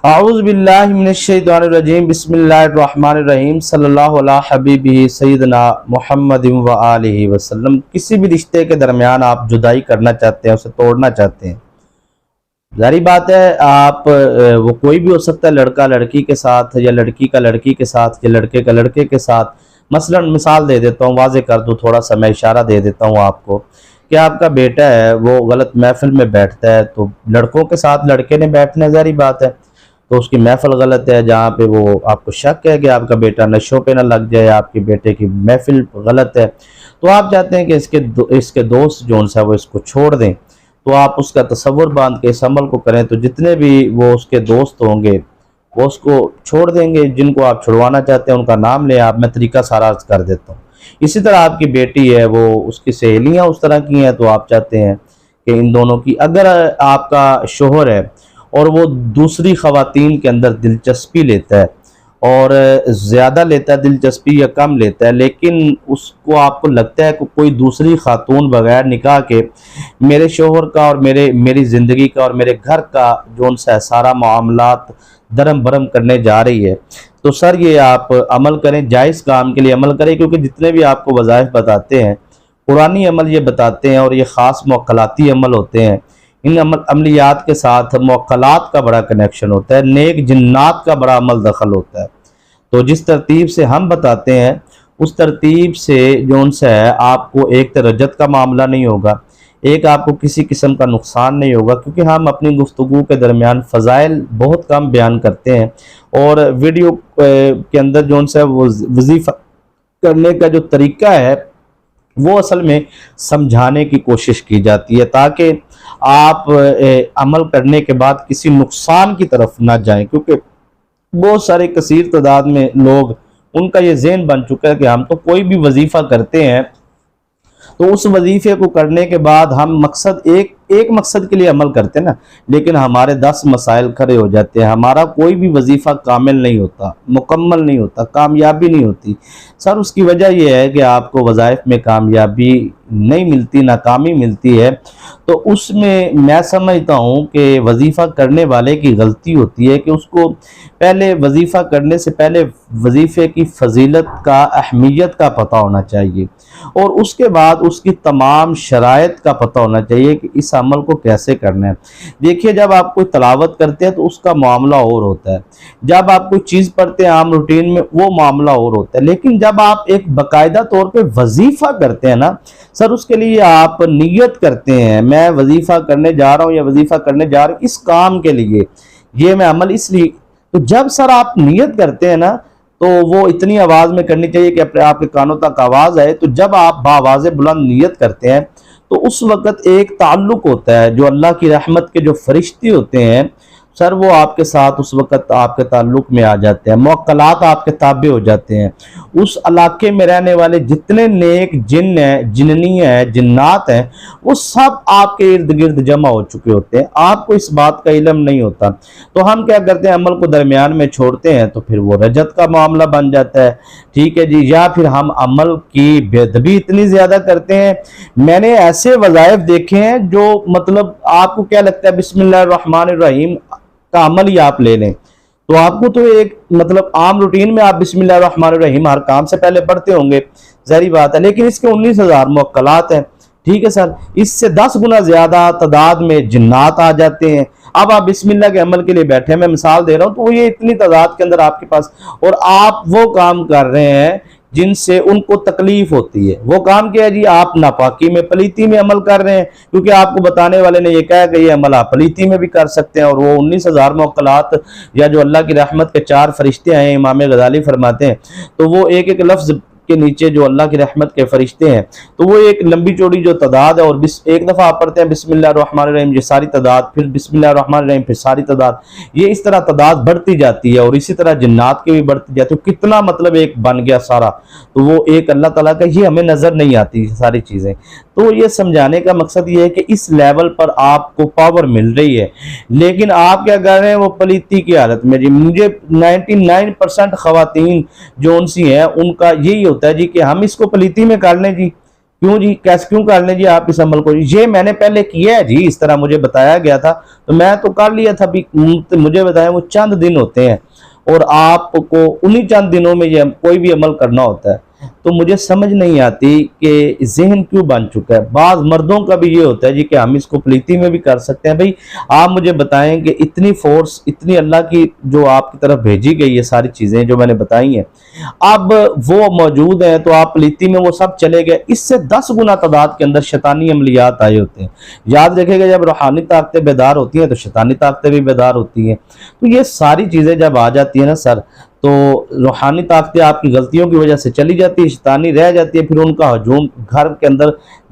اعوذ باللہ من الشیطان الرجیم بسم اللہ الرحمن الرحیم صلی اللہ علی حبیبہ سیدنا محمد و آلہ وسلم۔ کسی بھی رشتے کے درمیان آپ جدائی کرنا چاہتے ہیں، اسے توڑنا چاہتے ہیں، ظاہری بات ہے آپ وہ کوئی بھی ہو سکتا ہے، لڑکا لڑکی کے ساتھ یا لڑکی کا لڑکی کے ساتھ یا لڑکے کا لڑکے کے ساتھ۔ مثلا مثال دے دیتا ہوں، واضح کر دوں، تھوڑا سا میں اشارہ دے دیتا ہوں آپ کو کہ آپ کا بیٹا ہے وہ غلط محفل میں بیٹھتا ہے، تو لڑکوں کے ساتھ لڑکے نے بیٹھنا ہے، ظاہری بات ہے، تو اس کی محفل غلط ہے، جہاں پہ وہ آپ کو شک ہے کہ آپ کا بیٹا نشوں پہ نہ لگ جائے، آپ کے بیٹے کی محفل غلط ہے، تو آپ چاہتے ہیں کہ اس کے دوست جو ہے وہ اس کو چھوڑ دیں، تو آپ اس کا تصور باندھ کے اس عمل کو کریں، تو جتنے بھی وہ اس کے دوست ہوں گے وہ اس کو چھوڑ دیں گے، جن کو آپ چھڑوانا چاہتے ہیں ان کا نام لیں آپ، میں طریقہ سارا عرض کر دیتا ہوں۔ اسی طرح آپ کی بیٹی ہے، وہ اس کی سہیلیاں اس طرح کی ہیں، تو آپ چاہتے ہیں کہ ان دونوں کی، اگر آپ کا شوہر ہے اور وہ دوسری خواتین کے اندر دلچسپی لیتا ہے، اور زیادہ لیتا ہے دلچسپی یا کم لیتا ہے، لیکن اس کو آپ کو لگتا ہے کہ کوئی دوسری خاتون بغیر نکاح کے میرے شوہر کا اور میری زندگی کا اور میرے گھر کا جو ان سے سارا معاملات درم برم کرنے جا رہی ہے، تو سر یہ آپ عمل کریں، جائز کام کے لیے عمل کریں، کیونکہ جتنے بھی آپ کو وظائف بتاتے ہیں، قرآنی عمل یہ بتاتے ہیں، اور یہ خاص موکلاتی عمل ہوتے ہیں، ان عملیات کے ساتھ موکلات کا بڑا کنیکشن ہوتا ہے، نیک جنات کا بڑا عمل دخل ہوتا ہے، تو جس ترتیب سے ہم بتاتے ہیں اس ترتیب سے جو ان سے ہے، آپ کو ایک رجت کا معاملہ نہیں ہوگا، ایک آپ کو کسی قسم کا نقصان نہیں ہوگا، کیونکہ ہم اپنی گفتگو کے درمیان فضائل بہت کم بیان کرتے ہیں، اور ویڈیو کے اندر جو ان سے وظیفہ کرنے کا جو طریقہ ہے وہ اصل میں سمجھانے کی کوشش کی جاتی ہے، تاکہ آپ عمل کرنے کے بعد کسی نقصان کی طرف نہ جائیں، کیونکہ بہت سارے کثیر تعداد میں لوگ، ان کا یہ ذہن بن چکا ہے کہ ہم تو کوئی بھی وظیفہ کرتے ہیں تو اس وظیفے کو کرنے کے بعد ہم ایک مقصد کے لیے عمل کرتے ہیں نا، لیکن ہمارے 10 مسائل کھڑے ہو جاتے ہیں، ہمارا کوئی بھی وظیفہ کامل نہیں ہوتا، مکمل نہیں ہوتا، کامیابی نہیں ہوتی۔ سر اس کی وجہ یہ ہے کہ آپ کو وظائف میں کامیابی نہیں ملتی، ناکامی ملتی ہے، تو اس میں سمجھتا ہوں کہ وظیفہ کرنے والے کی غلطی ہوتی ہے کہ اس کو پہلے وظیفہ کرنے سے پہلے وظیفے کی فضیلت کا، اہمیت کا پتہ ہونا چاہیے، اور اس کے بعد اس کی تمام شرائط کا پتہ ہونا چاہیے کہ اس عمل کو کیسے کرنا ہے۔ دیکھیے، جب آپ کوئی تلاوت کرتے ہیں تو اس کا معاملہ اور ہوتا ہے، جب آپ کوئی چیز پڑھتے ہیں عام روٹین میں وہ معاملہ اور ہوتا ہے، لیکن جب آپ ایک باقاعدہ طور پہ وظیفہ کرتے ہیں نا سر، اس کے لیے آپ نیت کرتے ہیں، میں وظیفہ کرنے جا رہا ہوں یا وظیفہ کرنے جا رہا ہوں اس کام کے لیے، یہ میں عمل اس لیے، تو جب سر آپ نیت کرتے ہیں نا تو وہ اتنی آواز میں کرنی چاہیے کہ آپ کے کانوں تک آواز آئے، تو جب آپ بآواز بلند نیت کرتے ہیں تو اس وقت ایک تعلق ہوتا ہے، جو اللہ کی رحمت کے جو فرشتے ہوتے ہیں سر، وہ آپ کے ساتھ اس وقت آپ کے تعلق میں آ جاتے ہیں، موکلات آپ کے تابع ہو جاتے ہیں، اس علاقے میں رہنے والے جتنے نیک جن ہیں، جننی ہیں، جنات ہیں، وہ سب آپ کے ارد گرد جمع ہو چکے ہوتے ہیں، آپ کو اس بات کا علم نہیں ہوتا، تو ہم کیا کرتے ہیں، عمل کو درمیان میں چھوڑتے ہیں، تو پھر وہ رجت کا معاملہ بن جاتا ہے، ٹھیک ہے جی، یا پھر ہم عمل کی بے ادبی اتنی زیادہ کرتے ہیں۔ میں نے ایسے وظائف دیکھے ہیں جو مطلب آپ کو کیا لگتا ہے، بسم اللہ الرحمن الرحیم کا عمل ہی آپ لے لیں تو آپ کو تو ایک مطلب عام روٹین میں آپ بسم اللہ الرحمن الرحیم ہر کام سے پہلے پڑھتے ہوں گے، ظاہری بات ہے، لیکن اس کے 19,000 موکلات ہیں، ٹھیک ہے سر، اس سے 10 گنا زیادہ تعداد میں جنات آ جاتے ہیں۔ اب آپ بسم اللہ کے عمل کے لیے بیٹھے ہیں، میں مثال دے رہا ہوں، تو یہ اتنی تعداد کے اندر آپ کے پاس، اور آپ وہ کام کر رہے ہیں جن سے ان کو تکلیف ہوتی ہے۔ وہ کام کیا ہے جی، آپ ناپاکی میں، پلیتی میں عمل کر رہے ہیں، کیونکہ آپ کو بتانے والے نے یہ کہا کہ یہ عمل آپ پلیتی میں بھی کر سکتے ہیں، اور وہ 19,000 موکلات، یا جو اللہ کی رحمت کے 4 فرشتے ہیں، امام غزالی فرماتے ہیں، تو وہ ایک ایک لفظ کے نیچے جو اللہ کی رحمت کے فرشتے ہیں، تو وہ ایک لمبی چوڑی جو تعداد ہے، اور ایک دفعہ آپ پڑھتے ہیں بسم اللہ الرحمن الرحیم، یہ ساری تعداد، پھر بسم اللہ الرحمن الرحیم، پھر ساری تعداد، یہ اس طرح تعداد بڑھتی جاتی ہے، اور اسی طرح جنات کی بھی بڑھتی جاتی ہے، کتنا مطلب ایک بن گیا سارا، تو وہ ایک اللہ تعالیٰ کا، یہ ہمیں نظر نہیں آتی ساری چیزیں، تو یہ سمجھانے کا مقصد یہ ہے کہ اس لیول پر آپ کو پاور مل رہی ہے، لیکن آپ کیا کر رہے ہیں، وہ پلیتی کی حالت میں جی، مجھے 99% خواتین جو ان سی ہیں ان کا یہی ہوتا ہے جی کہ ہم اس کو پلیتی میں کر لیں جی، کیوں جی کیوں کر لیں جی آپ اس عمل کو؟ یہ میں نے پہلے کیا ہے جی، اس طرح مجھے بتایا گیا تھا تو میں تو کر لیا تھا بھی، مجھے بتایا وہ چند دن ہوتے ہیں اور آپ کو انہی چند دنوں میں یہ کوئی بھی عمل کرنا ہوتا ہے۔ تو مجھے سمجھ نہیں آتی کہ ذہن کیوں بن چکا ہے۔ بعض مردوں کا بھی یہ ہوتا ہے جی کہ ہم اس کو پلیتی میں بھی کر سکتے ہیں۔ بھئی آپ مجھے بتائیں کہ اتنی فورس، اتنی اللہ کی جو آپ کی طرف بھیجی گئی ہے ساری چیزیں جو میں نے بتائی ہیں، اب وہ موجود ہیں تو آپ پلیتی میں وہ سب چلے گئے، اس سے 10 گنا تعداد کے اندر شیطانی عملیات آئے ہوتے ہیں۔ یاد رکھے گا جب روحانی طاقتیں بیدار ہوتی ہیں تو شیطانی طاقتیں بھی بیدار ہوتی ہیں۔ تو یہ ساری چیزیں جب آ جاتی ہیں نا سر، تو روحانی طاقتیں آپ کی غلطیوں کی وجہ سے چلی جاتی ہے، شیطانی رہ جاتی ہے، پھر ان کا ہجوم گھر کے اندر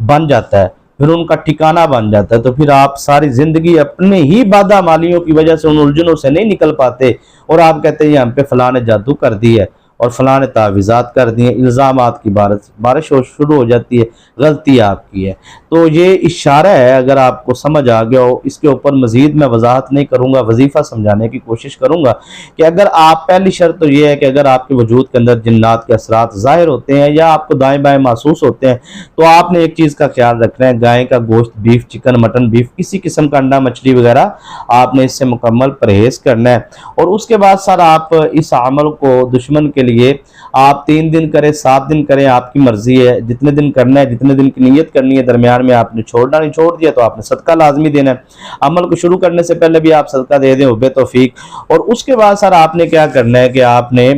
بن جاتا ہے، پھر ان کا ٹھکانہ بن جاتا ہے، تو پھر آپ ساری زندگی اپنے ہی بادامالیوں کی وجہ سے ان الجھنوں سے نہیں نکل پاتے، اور آپ کہتے ہیں یہ ہم پہ فلاں نے جادو کر دی ہے اور فلاں نے تعویذات کر دی ہیں، الزامات کی بارش شروع ہو جاتی ہے، غلطی آپ کی ہے۔ تو یہ اشارہ ہے، اگر آپ کو سمجھ آ گیا ہو، اس کے اوپر مزید میں وضاحت نہیں کروں گا، وظیفہ سمجھانے کی کوشش کروں گا کہ اگر آپ، پہلی شرط تو یہ ہے کہ اگر آپ کے وجود کے اندر جنات کے اثرات ظاہر ہوتے ہیں یا آپ کو دائیں بائیں محسوس ہوتے ہیں، تو آپ نے ایک چیز کا خیال رکھنا ہے، گائے کا گوشت، بیف، چکن، مٹن، بیف، کسی قسم کا انڈا، مچھلی وغیرہ آپ نے اس سے مکمل پرہیز کرنا ہے۔ اور اس کے بعد سر آپ اس عمل کو دشمن کے لیے آپ 3 دن کریں، 7 دن کریں، آپ کی مرضی ہے، جتنے دن کرنا ہے، جتنے دن کی نیت کرنی ہے، درمیان میں آپ نے چھوڑنا نہیں، چھوڑ دیا تو آپ نے صدقہ لازمی دینا ہے۔ عمل کو شروع کرنے سے پہلے بھی آپ صدقہ دے دیں، حب توفیق۔ اور اس کے بعد سر آپ نے کیا کرنا ہے کہ آپ نے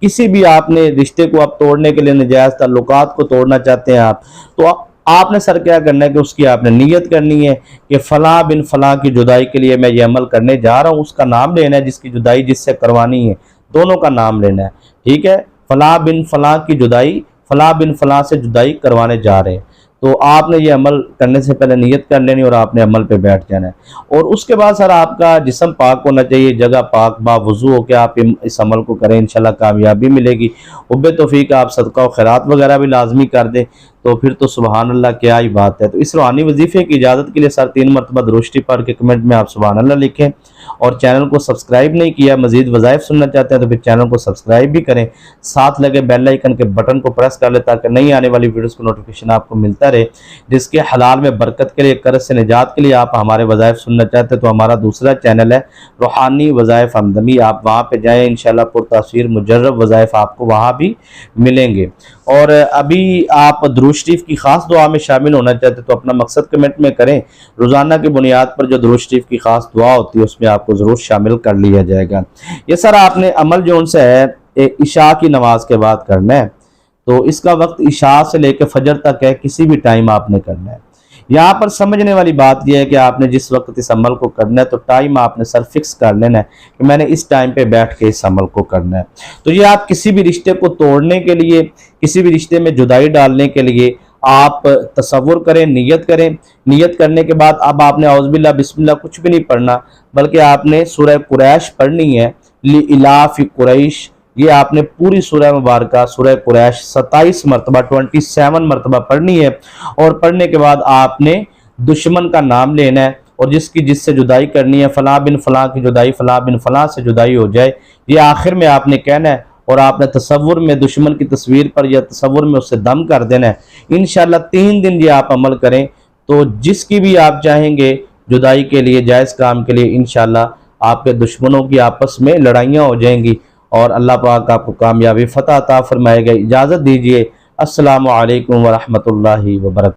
کسی بھی آپ نے رشتے کو آپ توڑنے کے لیے، نجائز تعلقات کو توڑنا چاہتے ہیں آپ، تو آپ نے سر کیا کرنا ہے کہ اس کی آپ نے نیت کرنی ہے کہ فلاں بن فلاں کی جدائی کے لیے میں یہ عمل کرنے جا رہا ہوں، اس کا نام لینا ہے، جس کی جدائی جس سے کروانی ہے دونوں کا نام لینا ہے، ٹھیک ہے؟ فلاں بن فلاں کی جدائی، فلاں بن فلاں سے جدائی کروانے جا رہے ہیں، تو آپ نے یہ عمل کرنے سے پہلے نیت کر لینی اور آپ نے عمل پہ بیٹھ جانا ہے۔ اور اس کے بعد سر آپ کا جسم پاک ہونا چاہیے، جگہ پاک، باوضو ہو کے آپ اس عمل کو کریں، انشاءاللہ کامیابی ملے گی۔ حب توفیق، آپ صدقہ و خیرات وغیرہ بھی لازمی کر دیں، تو پھر تو سبحان اللہ کیا ہی بات ہے۔ تو اس روحانی وظیفے کی اجازت کے لیے سر 3 مرتبہ درود شریف پڑھ کے کمنٹ میں آپ سبحان اللہ لکھیں، اور چینل کو سبسکرائب نہیں کیا، مزید وظائف سننا چاہتے ہیں تو پھر چینل کو سبسکرائب بھی کریں، ساتھ لگے بیل آئیکن کے بٹن کو پریس کر لیں تاکہ نئی آنے والی ویڈیوز کو نوٹیفیکیشن آپ کو ملتا رہے۔ جس کے حلال میں برکت کے لیے، قرض سے نجات کے لیے آپ ہمارے وظائف سننا چاہتے ہیں تو ہمارا دوسرا چینل ہے روحانی وظائف ہمدمی، آپ وہاں پہ جائیں، انشاءاللہ پرتاثیر مجرب وظائف آپ کو وہاں بھی ملیں گے۔ اور ابھی آپ درود شریف کی خاص دعا میں شامل ہونا چاہتے تو اپنا مقصد کمنٹ میں کریں، روزانہ کی بنیاد پر جو درود شریف کی خاص دعا ہوتی ہے اس میں آپ کو ضرور شامل کر لیا جائے گا۔ یہ سر آپ نے عمل جو ان سے ہے عشاء کی نماز کے بعد کرنا ہے، تو اس کا وقت عشاء سے لے کے فجر تک ہے، کسی بھی ٹائم آپ نے کرنا ہے۔ یہاں پر سمجھنے والی بات یہ ہے کہ آپ نے جس وقت اس عمل کو کرنا ہے تو ٹائم آپ نے سر فکس کر لینا ہے کہ میں نے اس ٹائم پہ بیٹھ کے اس عمل کو کرنا ہے۔ تو یہ آپ کسی بھی رشتے کو توڑنے کے لیے، کسی بھی رشتے میں جدائی ڈالنے کے لیے آپ تصور کریں، نیت کریں، نیت کرنے کے بعد اب آپ نے اعوذ باللہ بسم اللہ کچھ بھی نہیں پڑھنا، بلکہ آپ نے سورہ قریش پڑھنی ہے، لِإِلَافِ قریش، یہ آپ نے پوری سورہ مبارکہ سورہ قریش 27 مرتبہ 27 مرتبہ پڑھنی ہے۔ اور پڑھنے کے بعد آپ نے دشمن کا نام لینا ہے، اور جس سے جدائی کرنی ہے، فلاں بن فلاں کی جدائی، فلاں بن فلاں سے جدائی ہو جائے، یہ آخر میں آپ نے کہنا ہے، اور آپ نے تصور میں دشمن کی تصویر پر یا تصور میں اسے دم کر دینا ہے۔ انشاءاللہ 3 دن یہ آپ عمل کریں تو جس کی بھی آپ چاہیں گے جدائی کے لیے، جائز کام کے لیے، انشاءاللہ آپ کے دشمنوں کی آپس میں لڑائیاں ہو جائیں گی اور اللہ پاک آپ کو کامیابی فتح عطا فرمائے گا۔ اجازت دیجیے، السلام علیکم ورحمۃ اللہ وبرکاتہ۔